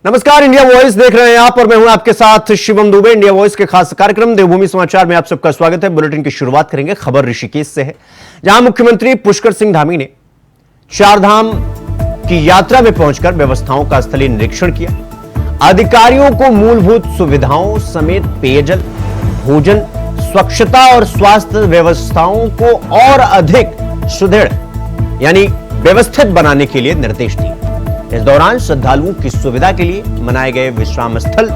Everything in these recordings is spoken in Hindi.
नमस्कार, इंडिया वॉइस देख रहे हैं आप और मैं हूं आपके साथ शिवम दुबे। इंडिया वॉइस के खास कार्यक्रम देवभूमि समाचार में आप सबका स्वागत है। बुलेटिन की शुरुआत करेंगे खबर ऋषिकेश से है, जहां मुख्यमंत्री पुष्कर सिंह धामी ने चारधाम की यात्रा में पहुंचकर व्यवस्थाओं का स्थलीय निरीक्षण किया। अधिकारियों को मूलभूत सुविधाओं समेत पेयजल, भोजन, स्वच्छता और स्वास्थ्य व्यवस्थाओं को और अधिक सुदृढ़ यानी व्यवस्थित बनाने के लिए निर्देश दिए। इस दौरान श्रद्धालुओं की सुविधा के लिए बनाए गए विश्राम स्थल,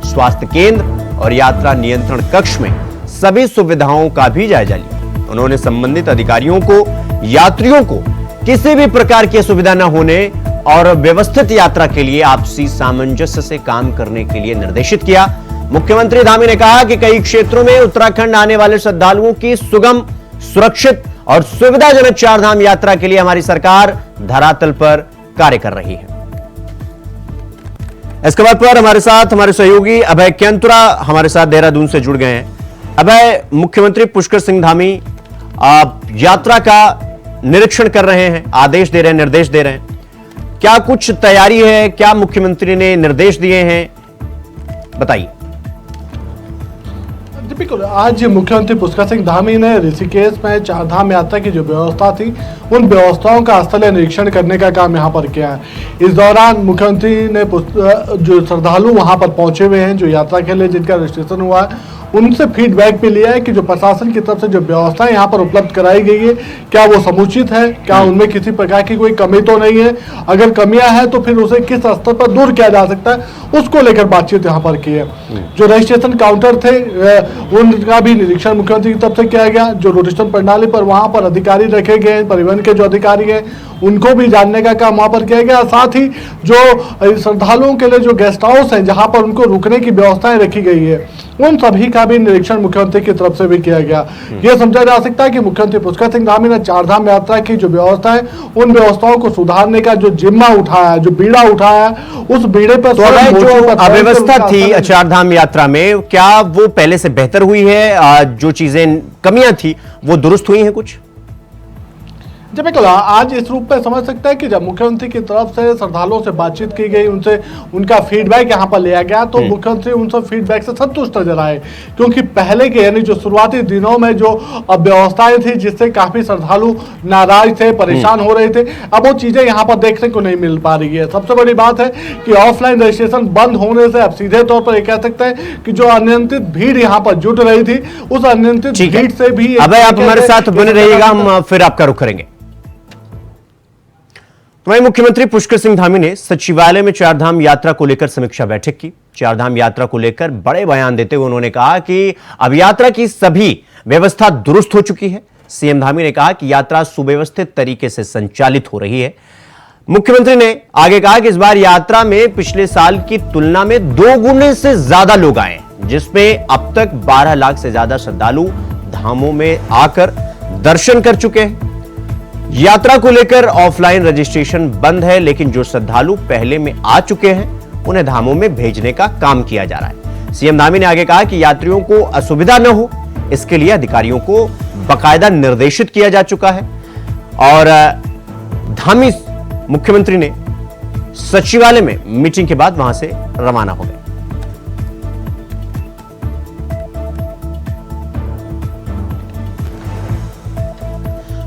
स्वास्थ्य केंद्र और यात्रा नियंत्रण कक्ष में सभी सुविधाओं का भी जायजा लिया। उन्होंने संबंधित अधिकारियों को यात्रियों को किसी भी प्रकार की असुविधा न होने और व्यवस्थित यात्रा के लिए आपसी सामंजस्य से काम करने के लिए निर्देशित किया। मुख्यमंत्री धामी ने कहा कि कई क्षेत्रों में उत्तराखंड आने वाले श्रद्धालुओं की सुगम, सुरक्षित और सुविधाजनक चारधाम यात्रा के लिए हमारी सरकार धरातल पर कार्य कर रही है। इस खबर पर हमारे साथ हमारे सहयोगी अभय केंतुरा हमारे साथ देहरादून से जुड़ गए हैं। अभय, मुख्यमंत्री पुष्कर सिंह धामी यात्रा का निरीक्षण कर रहे हैं, आदेश दे रहे हैं, निर्देश दे रहे हैं, क्या कुछ तैयारी है? क्या मुख्यमंत्री ने निर्देश दिए हैं, बताइए। बिल्कुल, आज मुख्यमंत्री पुष्कर सिंह धामी ने ऋषिकेश में चारधाम यात्रा की जो व्यवस्था थी उन व्यवस्थाओं का स्थलीय निरीक्षण करने का काम यहां पर किया है। इस दौरान मुख्यमंत्री ने जो श्रद्धालु वहां पर पहुंचे हुए हैं, जो यात्रा के लिए जिनका रजिस्ट्रेशन हुआ है, उनसे फीडबैक भी लिया है कि जो प्रशासन की तरफ से जो व्यवस्थाएं यहाँ पर उपलब्ध कराई गई है, क्या वो समुचित है, क्या उनमें किसी प्रकार की कोई कमी तो नहीं है, अगर कमियां हैं तो फिर उसे किस स्तर पर दूर किया जा सकता है, उसको लेकर बातचीत यहाँ पर की है। जो रजिस्ट्रेशन काउंटर थे उनका भी निरीक्षण मुख्यमंत्री की तरफ से किया गया। जो रजिस्ट्रेशन प्रणाली पर वहाँ पर अधिकारी रखे गए हैं, परिवहन के जो अधिकारी हैं, उनको भी जानने का काम वहाँ पर किया गया। साथ ही जो श्रद्धालुओं के लिए जो गेस्ट हाउस हैं, जहाँ पर उनको रुकने की व्यवस्थाएं रखी गई है, उन सभी का भी निरीक्षण मुख्यमंत्री की तरफ से भी किया गया। यह समझा जा सकता है कि मुख्यमंत्री पुष्कर सिंह धामी ने चारधाम यात्रा की जो व्यवस्था है, उन व्यवस्थाओं को सुधारने का जो जिम्मा उठाया, जो बीड़ा उठाया, उस बीड़े पर जो अव्यवस्था थी चारधाम यात्रा में, क्या वो पहले से बेहतर हुई है? जो चीजें कमियां थी वो दुरुस्त हुई हैं कुछ? जब बिल्कुल आज इस रूप में समझ सकते हैं कि जब मुख्यमंत्री की तरफ से श्रद्धालुओं से बातचीत की गई, उनसे उनका फीडबैक यहाँ पर लिया गया, तो मुख्यमंत्री उन सब फीडबैक से संतुष्ट नजर आए। क्योंकि पहले के यानी जो शुरुआती दिनों में जो व्यवस्थाएं थी जिससे काफी श्रद्धालु नाराज थे, परेशान हो रहे थे, अब वो चीजें यहाँ पर देखने को नहीं मिल पा रही है। सबसे बड़ी बात है कि ऑफलाइन रजिस्ट्रेशन बंद होने से अब सीधे तौर पर कह सकते हैं कि जो अनियंत्रित भीड़ यहाँ पर जुट रही थी, उस अनियंत्रित भीड़ से भी अब आप हमारे साथ बने रहिएगा, हम फिर आपका रुख करेंगे। वहीं मुख्यमंत्री पुष्कर सिंह धामी ने सचिवालय में चारधाम यात्रा को लेकर समीक्षा बैठक की। चारधाम यात्रा को लेकर बड़े बयान देते हुए उन्होंने कहा कि अब यात्रा की सभी व्यवस्था दुरुस्त हो चुकी है। सीएम धामी ने कहा कि यात्रा सुव्यवस्थित तरीके से संचालित हो रही है। मुख्यमंत्री ने आगे कहा कि इस बार यात्रा में पिछले साल की तुलना में 2 गुने से ज्यादा लोग आए, जिसमें अब तक 12 लाख से ज्यादा श्रद्धालु धामों में आकर दर्शन कर चुके हैं। यात्रा को लेकर ऑफलाइन रजिस्ट्रेशन बंद है, लेकिन जो श्रद्धालु पहले में आ चुके हैं उन्हें धामों में भेजने का काम किया जा रहा है। सीएम धामी ने आगे कहा कि यात्रियों को असुविधा न हो, इसके लिए अधिकारियों को बाकायदा निर्देशित किया जा चुका है। और धामी मुख्यमंत्री ने सचिवालय में मीटिंग के बाद वहां से रवाना हो गए।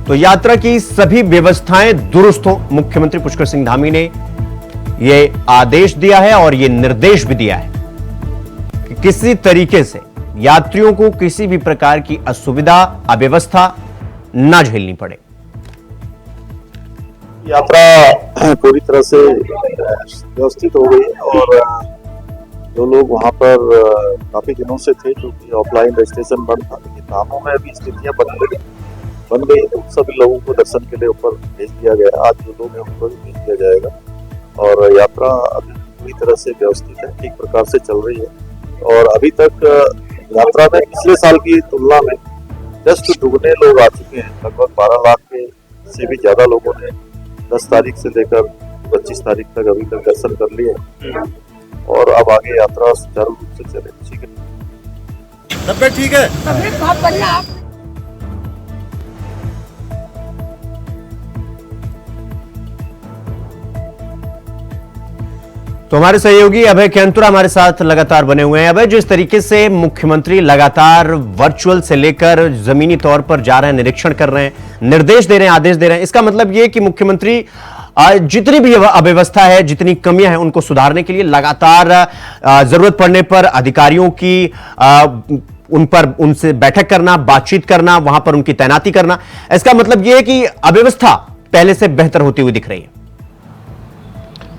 तो यात्रा की सभी व्यवस्थाएं दुरुस्त हो, मुख्यमंत्री पुष्कर सिंह धामी ने यह आदेश दिया है और यह निर्देश भी दिया है कि किसी तरीके से यात्रियों को किसी भी प्रकार की असुविधा, अव्यवस्था न झेलनी पड़े। यात्रा पूरी तरह से व्यवस्थित हो गई और जो लोग वहां पर काफी दिनों से थे, क्योंकि ऑफलाइन रजिस्ट्रेशन बंद था, लेकिन धामों में अभी स्थितियां बन गई, तो सभी लोगों को दर्शन के लिए ऊपर भेज दिया गया। आज जो लोग हैं उनको भी भेज दिया जाएगा और यात्रा अभी पूरी तरह से व्यवस्थित है, ठीक प्रकार से चल रही है। और अभी तक यात्रा में पिछले साल की तुलना में जस्ट दुगने लोग आ चुके हैं। लगभग 12 लाख से भी ज्यादा लोगों ने 10 तारीख से लेकर 25 तारीख तक अभी तक दर्शन कर लिए और अब आगे यात्रा सुचारू रूप से चले। ठीक है, तबियत ठीक है, तबियत बहुत बढ़िया। तो हमारे सहयोगी अभय केंतुरा हमारे साथ लगातार बने हुए हैं। अभय, जिस तरीके से मुख्यमंत्री लगातार वर्चुअल से लेकर जमीनी तौर पर जा रहे हैं, निरीक्षण कर रहे हैं, निर्देश दे रहे हैं, आदेश दे रहे हैं, इसका मतलब यह कि मुख्यमंत्री जितनी भी अव्यवस्था है, जितनी कमियां हैं, उनको सुधारने के लिए लगातार जरूरत पड़ने पर अधिकारियों की उनसे बैठक करना, बातचीत करना, वहां पर उनकी तैनाती करना। इसका मतलब यह है कि अव्यवस्था पहले से बेहतर होती हुई दिख रही है।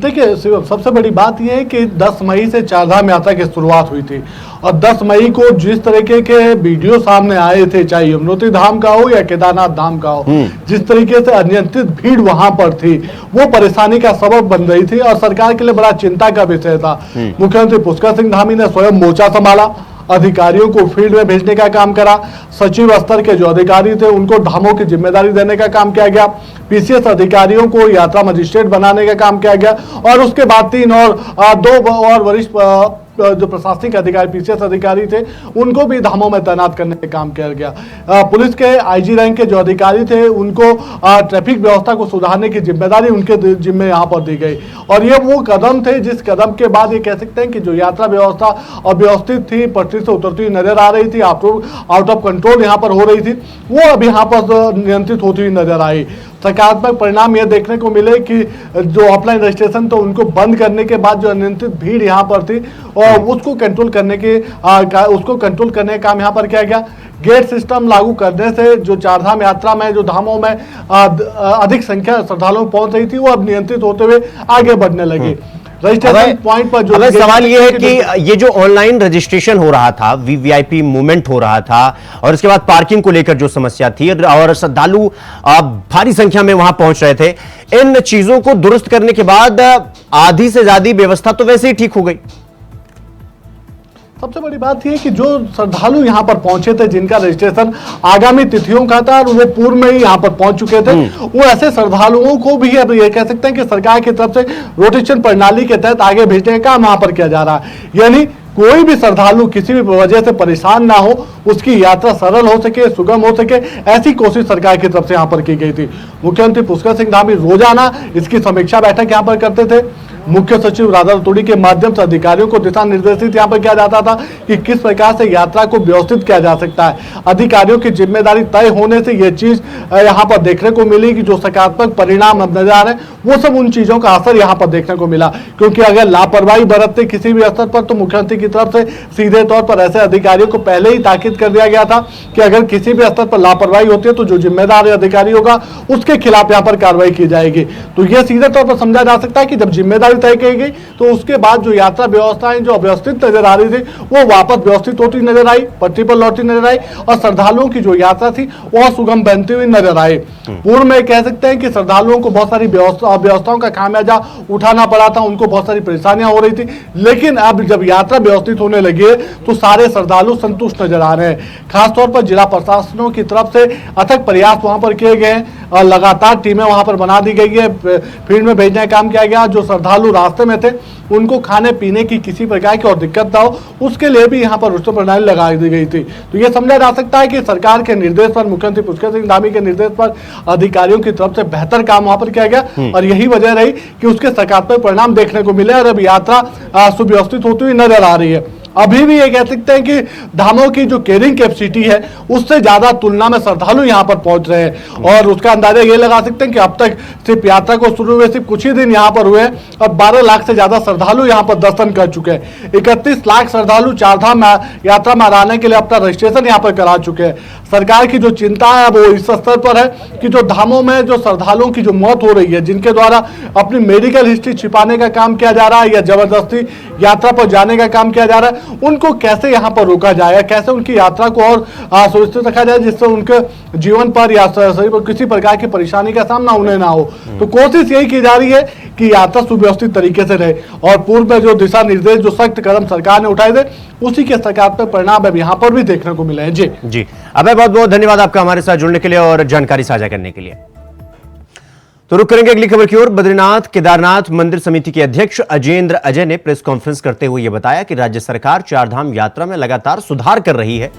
देखिए शिवम, सबसे बड़ी बात यह है कि 10 मई से चारधाम यात्रा की शुरुआत हुई थी और 10 मई को जिस तरीके के वीडियो सामने आए थे, चाहे यमुनोत्री धाम का हो या केदारनाथ धाम का हो, जिस तरीके से अनियंत्रित भीड़ वहां पर थी, वो परेशानी का सबब बन रही थी और सरकार के लिए बड़ा चिंता का विषय था। मुख्यमंत्री पुष्कर सिंह धामी ने स्वयं मोर्चा संभाला, अधिकारियों को फील्ड में भेजने का काम करा, सचिव स्तर के जो अधिकारी थे उनको धामों की जिम्मेदारी देने का काम किया गया, पीसीएस अधिकारियों को यात्रा मजिस्ट्रेट बनाने का काम किया गया और उसके बाद 3 और 2 और वरिष्ठ जो प्रशासनिक अधिकारी पीसीएस अधिकारी थे उनको भी धामों में तैनात करने का काम किया गया। पुलिस के आईजी रैंक के जो अधिकारी थे उनको ट्रैफिक व्यवस्था को सुधारने की जिम्मेदारी उनके जिम्मे यहाँ पर दी गई और ये वो कदम थे जिस कदम के बाद ये कह सकते हैं कि जो यात्रा व्यवस्था अव्यवस्थित थी, पटरी से उतरती हुई नजर आ रही थी, आउट ऑफ कंट्रोल यहाँ पर हो रही थी, वो अब यहाँ पर नियंत्रित होती हुई नजर आई। सकारात्मक परिणाम यह देखने को मिले कि जो ऑफलाइन रजिस्ट्रेशन तो उनको बंद करने के बाद जो अनियंत्रित भीड़ यहाँ पर थी और उसको कंट्रोल करने का काम यहाँ पर किया गया। गेट सिस्टम लागू करने से जो चारधाम यात्रा में जो धामों में अधिक संख्या श्रद्धालुओं पहुंच रही थी वो अब नियंत्रित होते हुए आगे बढ़ने लगी। रजिस्ट्रेशन पॉइंट पर जो सवाल ये है कि ये जो ऑनलाइन रजिस्ट्रेशन हो रहा था, वीवीआईपी मूवमेंट हो रहा था और इसके बाद पार्किंग को लेकर जो समस्या थी और श्रद्धालु भारी संख्या में वहां पहुंच रहे थे, इन चीजों को दुरुस्त करने के बाद आधी से ज्यादा व्यवस्था तो वैसे ही ठीक हो गई। सबसे बड़ी बात यह कि जो श्रद्धालु यहाँ पर पहुंचे थे, जिनका रजिस्ट्रेशन आगामी तिथियों का था और वो पूर्व में ही यहाँ पर पहुंच चुके थे, वो ऐसे श्रद्धालुओं को भी अब ये कह सकते हैं कि सरकार की तरफ से रोटेशन प्रणाली के तहत आगे भेजने का काम यहाँ पर किया जा रहा है। यानी कोई भी श्रद्धालु किसी भी वजह से परेशान ना हो, उसकी यात्रा सरल हो सके, सुगम हो सके, ऐसी कोशिश सरकार की तरफ से यहाँ पर की गई थी। मुख्यमंत्री पुष्कर सिंह धामी रोजाना इसकी समीक्षा बैठक यहाँ पर करते थे। मुख्य सचिव राधा रतूड़ी के माध्यम से अधिकारियों को दिशा निर्देशित यहाँ पर किया जाता था कि किस प्रकार से यात्रा को व्यवस्थित किया जा सकता है। अधिकारियों की जिम्मेदारी तय होने से यह चीज यहाँ पर देखने को मिली कि जो सकारात्मक परिणाम अब नजर आ रहे हैं वो सब उन चीजों का असर यहाँ पर देखने को मिला। क्योंकि अगर लापरवाही बरतते किसी भी स्तर पर तो मुख्यमंत्री की तरफ से सीधे तौर पर ऐसे अधिकारियों को पहले ही ताकीद कर दिया गया था कि अगर किसी भी स्तर पर लापरवाही होती है तो जो जिम्मेदार अधिकारी होगा उसके खिलाफ यहाँ पर कार्रवाई की जाएगी। तो यह सीधे तौर पर समझा जा सकता है कि जब जिम्मेदारी तय की गई तो उसके बाद जो यात्रा व्यवस्थाएं जो अव्यवस्थित नजर आ रही थी वो वापस व्यवस्थित होती नजर आई, पटरी पर लौटती नजर आई और श्रद्धालुओं की जो यात्रा थी वह सुगम बनती हुई नजर आई। पूर्व में कह सकते हैं कि श्रद्धालुओं को बहुत सारी अव्यवस्थाओं का खामियाजा उठाना पड़ा था, उनको बहुत सारी परेशानियां हो रही थी, लेकिन अब जब यात्रा व्यवस्थित होने लगी है तो सारे श्रद्धालु संतुष्ट नजर आ रहे हैं। खासतौर पर जिला प्रशासनों की तरफ से अथक प्रयास वहां पर किए गए हैं और लगातार टीमें वहां पर बना दी गई है, फील्ड में भेजने का काम किया गया। जो श्रद्धालु रास्ते में थे उनको खाने पीने की किसी प्रकार की और दिक्कत ना हो उसके लिए भी यहाँ पर रोस्टर प्रणाली लगा दी गई थी। तो यह समझा जा सकता है कि सरकार के निर्देश पर, मुख्यमंत्री पुष्कर सिंह धामी के निर्देश पर अधिकारियों की तरफ से बेहतर काम वहां पर किया गया और यही वजह रही कि उसके सकारात्मक परिणाम देखने को मिले और अब यात्रा सुव्यवस्थित होती हुई नजर आ रही है। अभी भी ये कह सकते हैं कि धामों की जो कैरिंग कैपेसिटी है उससे ज्यादा तुलना में श्रद्धालु यहाँ पर पहुंच रहे हैं और उसका अंदाजा ये लगा सकते हैं कि अब तक सिर्फ यात्रा को शुरू हुए सिर्फ कुछ ही दिन यहाँ पर हुए हैं और 12 लाख से ज्यादा श्रद्धालु यहाँ पर दर्शन कर चुके हैं। 31 लाख श्रद्धालु चारधाम यात्रा में आने के लिए अपना रजिस्ट्रेशन यहाँ पर करा चुके हैं। सरकार की जो चिंता है वो इस स्तर पर है कि जो धामों में जो श्रद्धालुओं की जो मौत हो रही है, जिनके द्वारा अपनी मेडिकल हिस्ट्री छिपाने का काम किया जा रहा है या जबरदस्ती यात्रा पर जाने का काम किया जा रहा है, उनको कैसे यहाँ पर रोका जाए, कैसे उनकी यात्रा को और सुरक्षित रखा जाए जिससे उनके जीवन पर या शरीर पर किसी प्रकार की परेशानी का सामना उन्हें ना हो। तो कोशिश यही की जा रही है कि यात्रा सुव्यवस्थित तरीके से रहे और पूर्व में जो दिशा निर्देश, जो सख्त कदम सरकार ने उठाए थे उसी के सकारात्मक परिणाम अब यहाँ पर भी देखने को मिले हैं। जी अभय, बहुत बहुत धन्यवाद आपका हमारे साथ जुड़ने के लिए और जानकारी साझा करने के लिए। तो रुक करेंगे अगली खबर की ओर। बद्रीनाथ केदारनाथ मंदिर समिति के अध्यक्ष अजेंद्र अजय ने प्रेस कॉन्फ्रेंस करते हुए यह बताया कि राज्य सरकार चारधाम यात्रा में लगातार सुधार कर रही है।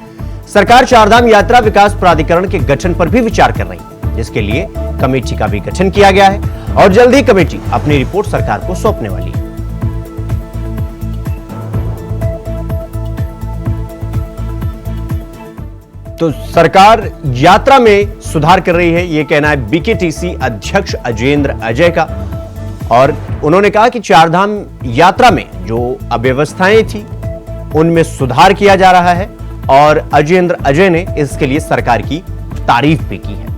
सरकार चारधाम यात्रा विकास प्राधिकरण के गठन पर भी विचार कर रही है, जिसके लिए कमेटी का भी गठन किया गया है और जल्द ही कमेटी अपनी रिपोर्ट सरकार को सौंपने वाली है। तो सरकार यात्रा में सुधार कर रही है, यह कहना है बीकेटीसी अध्यक्ष अजेंद्र अजय का। और उन्होंने कहा कि चारधाम यात्रा में जो अव्यवस्थाएं थी उनमें सुधार किया जा रहा है और अजेंद्र अजय ने इसके लिए सरकार की तारीफ भी की है।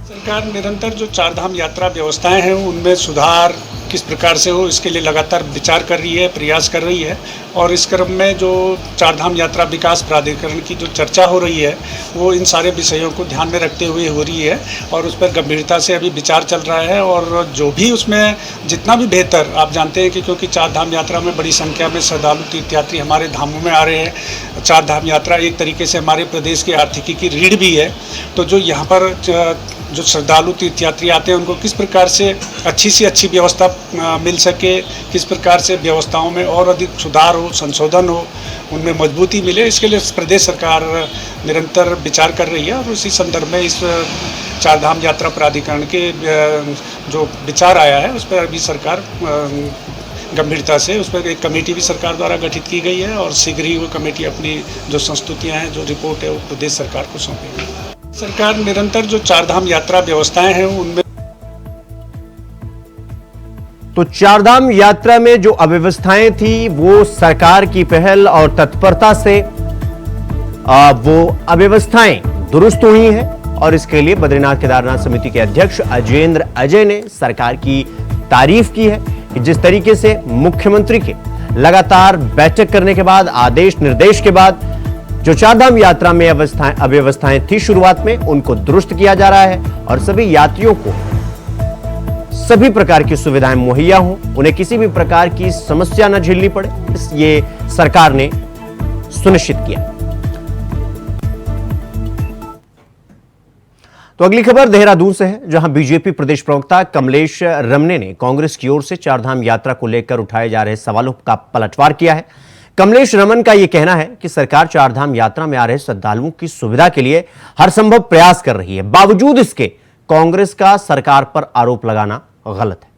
सरकार निरंतर जो चारधाम यात्रा व्यवस्थाएं हैं उनमें सुधार किस प्रकार से हो इसके लिए लगातार विचार कर रही है, प्रयास कर रही है। और इस क्रम में जो चारधाम यात्रा विकास प्राधिकरण की जो चर्चा हो रही है वो इन सारे विषयों को ध्यान में रखते हुए हो रही है और उस पर गंभीरता से अभी विचार चल रहा है। और जो भी उसमें जितना भी बेहतर, आप जानते हैं कि क्योंकि चारधाम यात्रा में बड़ी संख्या में श्रद्धालु तीर्थयात्री हमारे धामों में आ रहे हैं। चारधाम यात्रा एक तरीके से हमारे प्रदेश की आर्थिकी की रीढ़ भी है। तो जो यहाँ पर जो श्रद्धालु तीर्थयात्री आते हैं उनको किस प्रकार से अच्छी से अच्छी व्यवस्था मिल सके, किस प्रकार से व्यवस्थाओं में और अधिक सुधार हो, संशोधन हो, उनमें मजबूती मिले, इसके लिए प्रदेश सरकार निरंतर विचार कर रही है। और उसी संदर्भ में इस चारधाम यात्रा प्राधिकरण के जो विचार आया है उस पर अभी सरकार गंभीरता से उस पर एक कमेटी भी सरकार द्वारा गठित की गई है और शीघ्र ही वो कमेटी अपनी जो संस्तुतियाँ हैं, जो रिपोर्ट है वो प्रदेश सरकार को सौंपेगी। सरकार निरंतर जो चारधाम यात्रा व्यवस्थाएं हैं उनमें तो चारधाम यात्रा में जो अव्यवस्थाएं थी वो सरकार की पहल और तत्परता से वो अव्यवस्थाएं दुरुस्त हुई हैं और इसके लिए बद्रीनाथ केदारनाथ समिति के अध्यक्ष अजेंद्र अजय ने सरकार की तारीफ की है कि जिस तरीके से मुख्यमंत्री के लगातार बैठक करने के बाद, आदेश निर्देश के बाद जो चारधाम यात्रा में अव्यवस्थाएं थी शुरुआत में, उनको दुरुस्त किया जा रहा है और सभी यात्रियों को सभी प्रकार की सुविधाएं मुहैया हों, उन्हें किसी भी प्रकार की समस्या न झेलनी पड़े, ये सरकार ने सुनिश्चित किया। तो अगली खबर देहरादून से है, जहां बीजेपी प्रदेश प्रवक्ता कमलेश रमने ने कांग्रेस की ओर से चारधाम यात्रा को लेकर उठाए जा रहे सवालों का पलटवार किया है। कमलेश रमन का यह कहना है कि सरकार चारधाम यात्रा में आ रहे श्रद्धालुओं की सुविधा के लिए हर संभव प्रयास कर रही है। बावजूद इसके कांग्रेस का सरकार पर आरोप लगाना गलत है।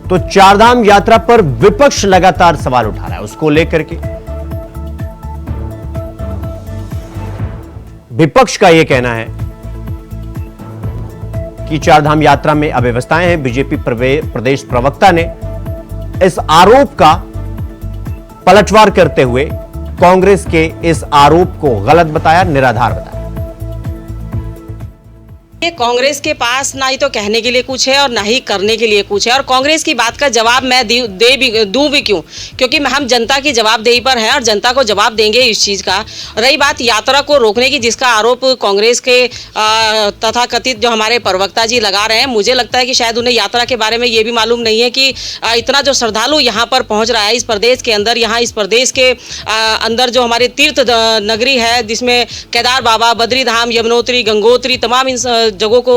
तो चारधाम यात्रा पर विपक्ष लगातार सवाल उठा रहा है, उसको लेकर के विपक्ष का यह कहना है कि चारधाम यात्रा में अव्यवस्थाएं हैं। बीजेपी प्रदेश प्रवक्ता ने इस आरोप का पलटवार करते हुए कांग्रेस के इस आरोप को गलत बताया, निराधार बताया। कांग्रेस के पास ना ही तो कहने के लिए कुछ है और ना ही करने के लिए कुछ है। और कांग्रेस की बात का जवाब मैं दूं भी क्यों, क्योंकि हम जनता की जवाबदेही पर हैं और जनता को जवाब देंगे इस चीज़ का। रही बात यात्रा को रोकने की, जिसका आरोप कांग्रेस के तथा कथित जो हमारे प्रवक्ता जी लगा रहे हैं, मुझे लगता है कि शायद उन्हें यात्रा के बारे में ये भी मालूम नहीं है कि इतना जो श्रद्धालु यहाँ पर पहुँच रहा है इस प्रदेश के अंदर, यहाँ इस प्रदेश के अंदर जो हमारे तीर्थ नगरी है जिसमें केदार बाबा, बद्री धाम, यमुनोत्री, गंगोत्री, तमाम इन जगहों को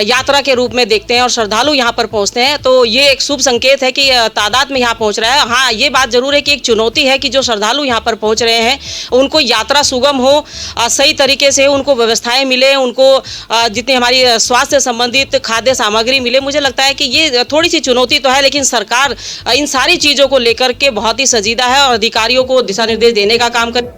यात्रा के रूप में देखते हैं और श्रद्धालु यहाँ पर पहुँचते हैं। तो ये एक शुभ संकेत है कि तादाद में यहाँ पहुँच रहा है। हाँ, ये बात जरूर है कि एक चुनौती है कि जो श्रद्धालु यहाँ पर पहुँच रहे हैं उनको यात्रा सुगम हो, सही तरीके से उनको व्यवस्थाएं मिले, उनको जितनी हमारी स्वास्थ्य संबंधित खाद्य सामग्री मिले। मुझे लगता है कि ये थोड़ी सी चुनौती तो है, लेकिन सरकार इन सारी चीज़ों को लेकर के बहुत ही संजीदा है और अधिकारियों को दिशा निर्देश देने का काम कर।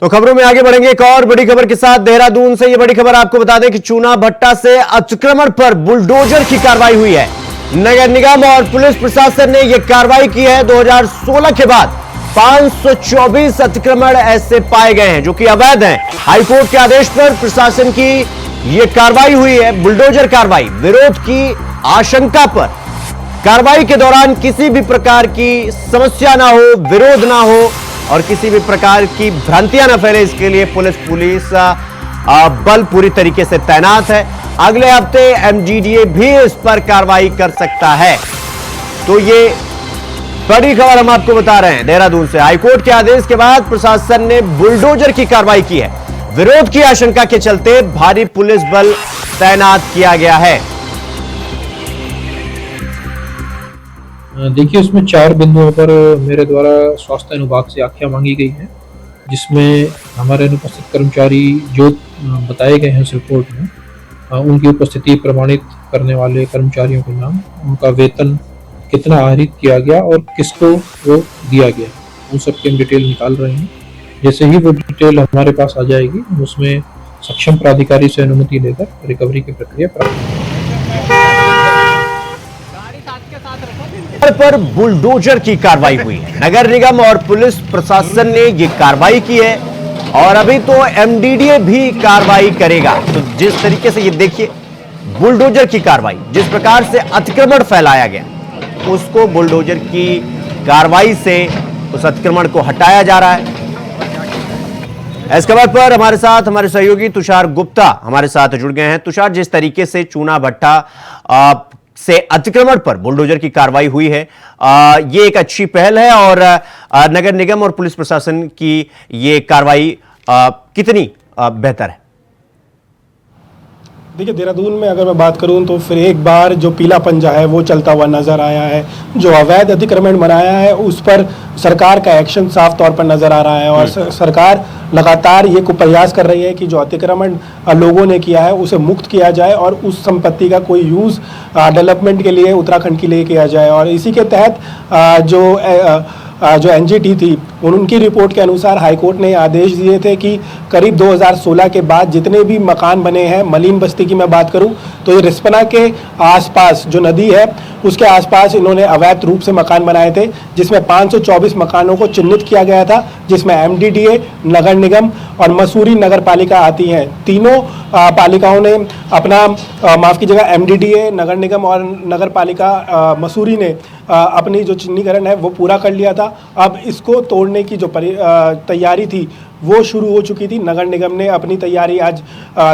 तो खबरों में आगे बढ़ेंगे एक और बड़ी खबर के साथ। देहरादून से यह बड़ी खबर आपको बता दें कि चूना भट्टा से अतिक्रमण पर बुलडोजर की कार्रवाई हुई है। नगर निगम और पुलिस प्रशासन ने यह कार्रवाई की है। 2016 के बाद 524 अतिक्रमण ऐसे पाए गए हैं जो कि अवैध हैं। हाईकोर्ट के आदेश पर प्रशासन की यह कार्रवाई हुई है, बुलडोजर कार्रवाई। विरोध की आशंका पर कार्रवाई के दौरान किसी भी प्रकार की समस्या ना हो, विरोध ना हो और किसी भी प्रकार की भ्रांतियां न फैले, इसके लिए पुलिस बल पूरी तरीके से तैनात है। अगले हफ्ते एमजीडीए भी इस पर कार्रवाई कर सकता है। तो ये बड़ी खबर हम आपको बता रहे हैं देहरादून से। हाईकोर्ट के आदेश के बाद प्रशासन ने बुलडोजर की कार्रवाई की है। विरोध की आशंका के चलते भारी पुलिस बल तैनात किया गया है। देखिए, उसमें 4 बिंदुओं पर मेरे द्वारा स्वास्थ्य अनुभाग से आख्या मांगी गई है, जिसमें हमारे अनुपस्थित कर्मचारी जो बताए गए हैं उस रिपोर्ट में, उनकी उपस्थिति प्रमाणित करने वाले कर्मचारियों के नाम, उनका वेतन कितना आहरित किया गया और किसको वो दिया गया, उन सब की हम डिटेल निकाल रहे हैं। जैसे ही वो डिटेल हमारे पास आ जाएगी, हम उसमें सक्षम प्राधिकारी से अनुमति लेकर रिकवरी की प्रक्रिया प्रारंभ पर बुलडोजर की कार्रवाई हुई है। नगर निगम और पुलिस प्रशासन ने ये कार्रवाई की है और अभी तो एमडीडीए भी कार्रवाई करेगा। तो जिस तरीके से ये देखिए, बुलडोजर की कार्रवाई, जिस प्रकार से अतिक्रमण फैलाया गया, उसको बुलडोजर की कार्रवाई से उस अतिक्रमण को हटाया जा रहा है। इस खबर पर हमारे साथ हमारे सहयोगी तुषार गुप्ता हमारे साथ जुड़ गए हैं। तुषार, जिस तरीके से चूना भट्टा से अतिक्रमण पर बुलडोजर की कार्रवाई हुई है, ये एक अच्छी पहल है और नगर निगम और पुलिस प्रशासन की ये कार्रवाई कितनी बेहतर है? देखिए, देहरादून में अगर मैं बात करूं तो फिर एक बार जो पीला पंजा है वो चलता हुआ नज़र आया है। जो अवैध अतिक्रमण बनाया है उस पर सरकार का एक्शन साफ तौर पर नज़र आ रहा है और सरकार लगातार ये प्रयास कर रही है कि जो अतिक्रमण लोगों ने किया है उसे मुक्त किया जाए और उस संपत्ति का कोई यूज़ डेवलपमेंट के लिए उत्तराखंड के लिए किया जाए। और इसी के तहत जो एनजीटी थी, उनकी रिपोर्ट के अनुसार हाईकोर्ट ने आदेश दिए थे कि करीब 2016 के बाद जितने भी मकान बने हैं, मलिन बस्ती की मैं बात करूं तो ये रिस्पना के आसपास जो नदी है उसके आसपास इन्होंने अवैध रूप से मकान बनाए थे, जिसमें 524 मकानों को चिन्हित किया गया था, जिसमें एमडीडीए, नगर निगम और मसूरी नगर पालिका आती हैं। तीनों पालिकाओं ने अपना माफ़ कीजिएगा, एमडीडीए, नगर निगम और नगर पालिका मसूरी ने अपनी जो चिन्हीकरण है वो पूरा कर लिया था। अब इसको तोड़ने की जो तैयारी थी वो शुरू हो चुकी थी। नगर निगम ने अपनी तैयारी आज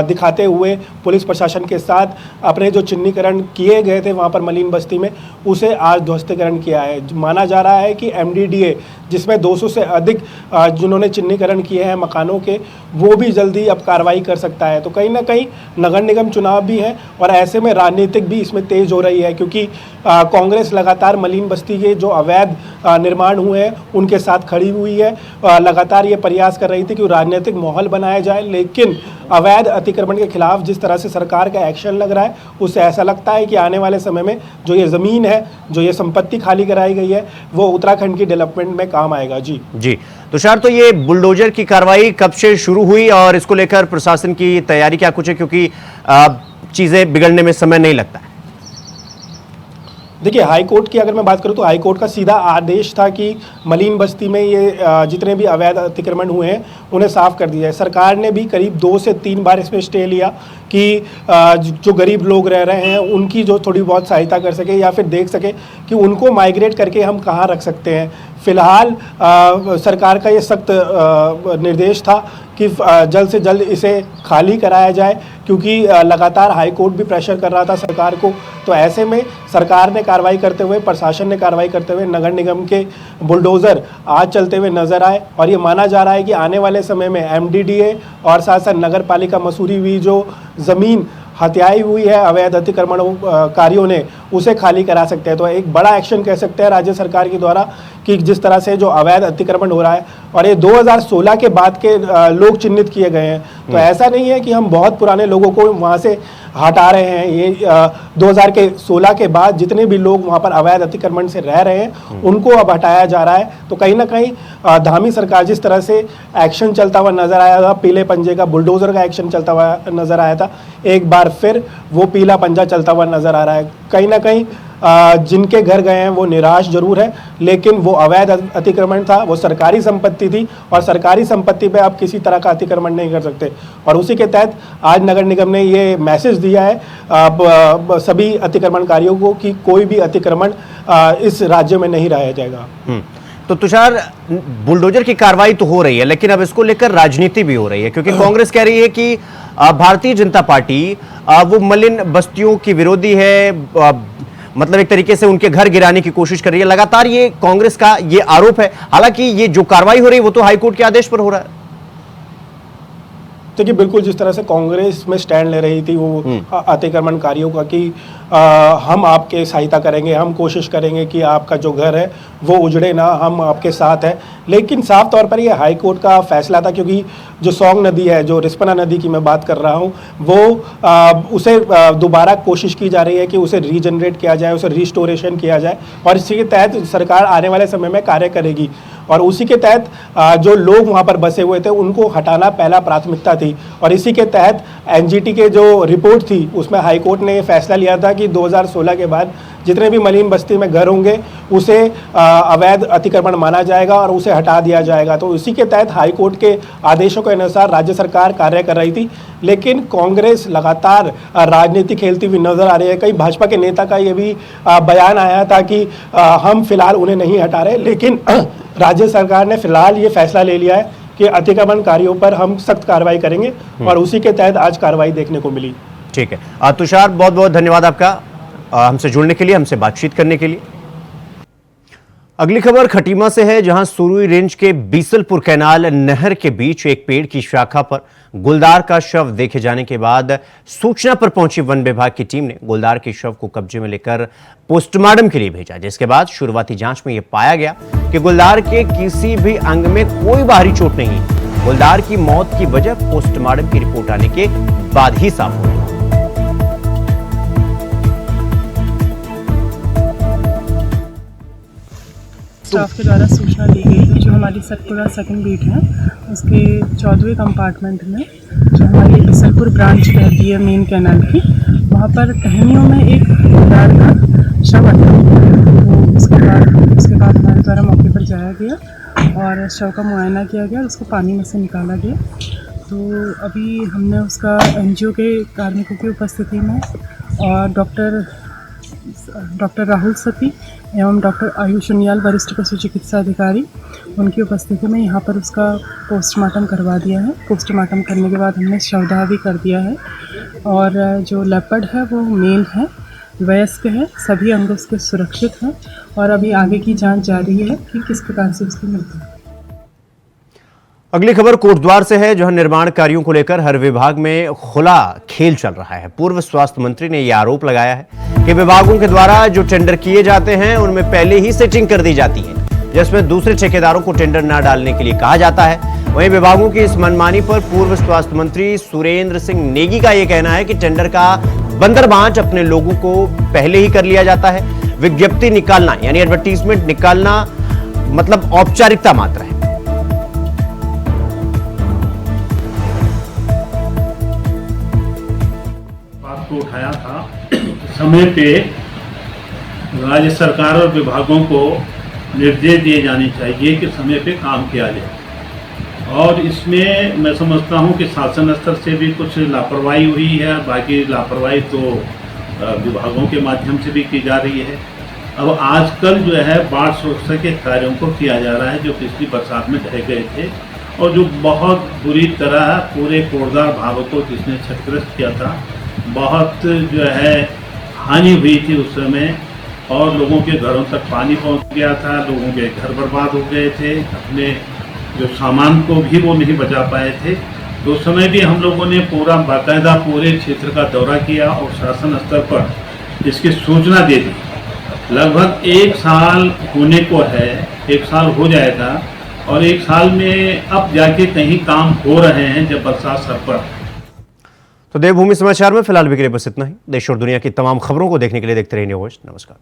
दिखाते हुए पुलिस प्रशासन के साथ अपने जो चिन्हीकरण किए गए थे वहाँ पर मलिन बस्ती में, उसे आज ध्वस्तीकरण किया है। माना जा रहा है कि एमडीडीए, जिसमें 200 से अधिक जिन्होंने चिन्हीकरण किए हैं मकानों के, वो भी जल्दी अब कार्रवाई कर सकता है। तो कहीं ना कहीं नगर निगम चुनाव भी है और ऐसे में राजनीतिक भी इसमें तेज हो रही है, क्योंकि कांग्रेस लगातार मलिन बस्ती के जो अवैध निर्माण हुए हैं उनके साथ खड़ी हुई है। लगातार ये प्रयास कर रही थी कि राजनीतिक माहौल बनाया जाए, लेकिन अवैध अतिक्रमण के खिलाफ जिस तरह से सरकार का एक्शन लग रहा है उससे ऐसा लगता है कि आने वाले समय में जो ये ज़मीन है, जो ये संपत्ति खाली कराई गई है, वो उत्तराखंड की डेवलपमेंट में काम आएगा। जी तुषार, तो ये बुलडोजर की कार्रवाई कब से शुरू हुई और इसको लेकर प्रशासन की तैयारी क्या कुछ है, क्योंकि चीजें बिगड़ने में समय नहीं लगता है? देखिए, हाई कोर्ट की अगर मैं बात करूं तो हाई कोर्ट का सीधा आदेश था कि मलिन बस्ती में ये जितने भी अवैध अतिक्रमण हुए हैं उन्हें साफ कर दिया जाए। सरकार ने भी करीब 2 से 3 बार इसमें स्टे लिया कि जो गरीब लोग रह रहे हैं उनकी जो थोड़ी बहुत सहायता कर सके या फिर देख सके कि उनको माइग्रेट करके हम कहाँ रख सकते हैं। फिलहाल सरकार का ये सख्त निर्देश था कि जल्द से जल्द इसे खाली कराया जाए, क्योंकि लगातार हाई कोर्ट भी प्रेशर कर रहा था सरकार को। तो ऐसे में सरकार ने कार्रवाई करते हुए, प्रशासन ने कार्रवाई करते हुए नगर निगम के बुलडोज़र आज चलते हुए नजर आए और ये माना जा रहा है कि आने वाले समय में एमडीडीए और साथ साथ नगर पालिका मसूरी भी जो ज़मीन हत्याई हुई है अवैध अतिक्रमणकारियों ने, उसे खाली करा सकते हैं। तो एक बड़ा एक्शन कह सकते हैं राज्य सरकार के द्वारा कि जिस तरह से जो अवैध अतिक्रमण हो रहा है, और ये 2016 के बाद के लोग चिन्हित किए गए हैं। तो ऐसा नहीं है कि हम बहुत पुराने लोगों को वहाँ से हटा रहे हैं। ये 2016 के बाद जितने भी लोग वहाँ पर अवैध अतिक्रमण से रह रहे हैं उनको अब हटाया जा रहा है। तो कहीं ना कहीं धामी सरकार जिस तरह से एक्शन चलता हुआ नजर आया था, पीले पंजे का, बुलडोजर का एक्शन चलता हुआ नजर आया था, एक बार फिर वो पीला पंजा चलता हुआ नजर आ रहा है। कहीं ना कहीं जिनके घर गए हैं वो निराश जरूर है, लेकिन वो अवैध अतिक्रमण था, वो सरकारी संपत्ति थी और सरकारी संपत्ति पे आप किसी तरह का अतिक्रमण नहीं कर सकते। और उसी के तहत आज नगर निगम ने ये मैसेज दिया है सभी अतिक्रमणकारियों को कि कोई भी अतिक्रमण इस राज्य में नहीं रहा जाएगा। तो तुषार, बुलडोजर की कार्रवाई तो हो रही है, लेकिन अब इसको लेकर राजनीति भी हो रही है, क्योंकि कांग्रेस कह रही है कि भारतीय जनता पार्टी वो मलिन बस्तियों की विरोधी है, मतलब एक तरीके से उनके घर गिराने की कोशिश कर रही है। लगातार ये कांग्रेस का ये आरोप है। हालांकि ये जो कार्रवाई हो रही है वो तो हाईकोर्ट के आदेश पर हो रहा है। देखिए बिल्कुल जिस तरह से कांग्रेस में स्टैंड ले रही थी वो अतिक्रमणकारियों का कि हम आपके सहायता करेंगे, हम कोशिश करेंगे कि आपका जो घर है वो उजड़े ना, हम आपके साथ हैं। लेकिन साफ तौर पर ये हाई कोर्ट का फैसला था, क्योंकि जो सोंग नदी है, जो रिस्पना नदी की मैं बात कर रहा हूँ, वो उसे दोबारा कोशिश की जा रही है कि उसे रीजनरेट किया जाए, उसे रिस्टोरेशन किया जाए, और इसी के तहत सरकार आने वाले समय में कार्य करेगी। और उसी के तहत जो लोग वहाँ पर बसे हुए थे उनको हटाना पहला प्राथमिकता थी। और इसी के तहत एनजीटी के जो रिपोर्ट थी उसमें हाई कोर्ट ने फैसला लिया था कि 2016 के बाद जितने भी मलिन बस्ती में घर होंगे उसे अवैध अतिक्रमण माना जाएगा और उसे हटा दिया जाएगा। तो इसी के तहत हाई कोर्ट के आदेशों के अनुसार राज्य सरकार कार्य कर रही थी। लेकिन कांग्रेस लगातार राजनीति खेलती हुई नजर आ रही है। कई भाजपा के नेता का ये भी बयान आया था कि हम फिलहाल उन्हें नहीं हटा रहे, लेकिन राज्य सरकार ने फिलहाल ये फैसला ले लिया है कि अतिक्रमणकारियों पर हम सख्त कार्रवाई करेंगे, और उसी के तहत आज कार्रवाई देखने को मिली। ठीक है तुषार, बहुत बहुत धन्यवाद आपका हमसे जुड़ने के लिए, हमसे बातचीत करने के लिए। अगली खबर खटीमा से है, जहां सुरुई रेंज के बीसलपुर कैनाल नहर के बीच एक पेड़ की शाखा पर गुलदार का शव देखे जाने के बाद सूचना पर पहुंची वन विभाग की टीम ने गुलदार के शव को कब्जे में लेकर पोस्टमार्टम के लिए भेजा, जिसके बाद शुरुआती जांच में यह पाया गया कि गुलदार के किसी भी अंग में कोई बाहरी चोट नहीं है। गुलदार की मौत की वजह पोस्टमार्टम की रिपोर्ट आने के बाद ही साफ हुई। स्टाफ के द्वारा सूचना दी गई थी, जो हमारी सतपुरा सेकंड बीट है उसके 14वें कंपार्टमेंट में, जो हमारी बिसलपुर ब्रांच रहती है मेन कैनाल की, वहाँ पर टहनियों में एक गुलदार का शव था। तो उसके बाद हमारे द्वारा मौके पर जाया गया और शव का मुआयना किया गया, उसको पानी में से निकाला गया। तो अभी हमने उसका एनजीओ के कार्मिकों की उपस्थिति में और डॉक्टर राहुल सती एवं डॉक्टर आयुष उनियाल वरिष्ठ पशु चिकित्सा अधिकारी, उनकी उपस्थिति में यहाँ पर उसका पोस्टमार्टम करवा दिया है। पोस्टमार्टम करने के बाद हमने शवदाह भी कर दिया है, और जो लेपर्ड है वो मेल है, वयस्क है, सभी अंग उसके सुरक्षित हैं, और अभी आगे की जांच जारी है कि किस प्रकार से उसकी मृत्यु है। अगली खबर कोटद्वार से है, जहां निर्माण कार्यों को लेकर हर विभाग में खुला खेल चल रहा है। पूर्व स्वास्थ्य मंत्री ने यह आरोप लगाया है कि विभागों के द्वारा जो टेंडर किए जाते हैं उनमें पहले ही सेटिंग कर दी जाती है, जिसमें दूसरे ठेकेदारों को टेंडर न डालने के लिए कहा जाता है। वहीं विभागों की इस मनमानी पर पूर्व स्वास्थ्य मंत्री सुरेंद्र सिंह नेगी का यह कहना है कि टेंडर का बंदरबांट अपने लोगों को पहले ही कर लिया जाता है। विज्ञप्ति निकालना यानी एडवर्टीजमेंट निकालना मतलब औपचारिकता मात्र है। को उठाया था, समय पे राज्य सरकार और विभागों को निर्देश दिए जाने चाहिए कि समय पे काम किया जाए। और इसमें मैं समझता हूं कि शासन स्तर से भी कुछ लापरवाही हुई है, बाकी लापरवाही तो विभागों के माध्यम से भी की जा रही है। अब आजकल जो है बाढ़ सुरक्षा के कार्यों को किया जा रहा है, जो पिछली बरसात में ढह गए थे और जो बहुत बुरी तरह पूरे कोटद्वार भाग को जिसने क्षतिग्रस्त किया था। बहुत जो है हानि हुई थी उस समय, और लोगों के घरों तक पानी पहुंच गया था, लोगों के घर बर्बाद हो गए थे, अपने जो सामान को भी वो नहीं बचा पाए थे। तो उस समय भी हम लोगों ने पूरा बाकायदा पूरे क्षेत्र का दौरा किया और शासन स्तर पर इसकी सूचना दे दी। लगभग 1 साल होने को है, 1 साल हो जाएगा, और 1 साल में अब जाके कहीं काम हो रहे हैं जब बरसात सर पर। तो देवभूमि समाचार में फिलहाल भी के लिए बस इतना ही। देश और दुनिया की तमाम खबरों को देखने के लिए देखते रहिए न्यूज़। नमस्कार।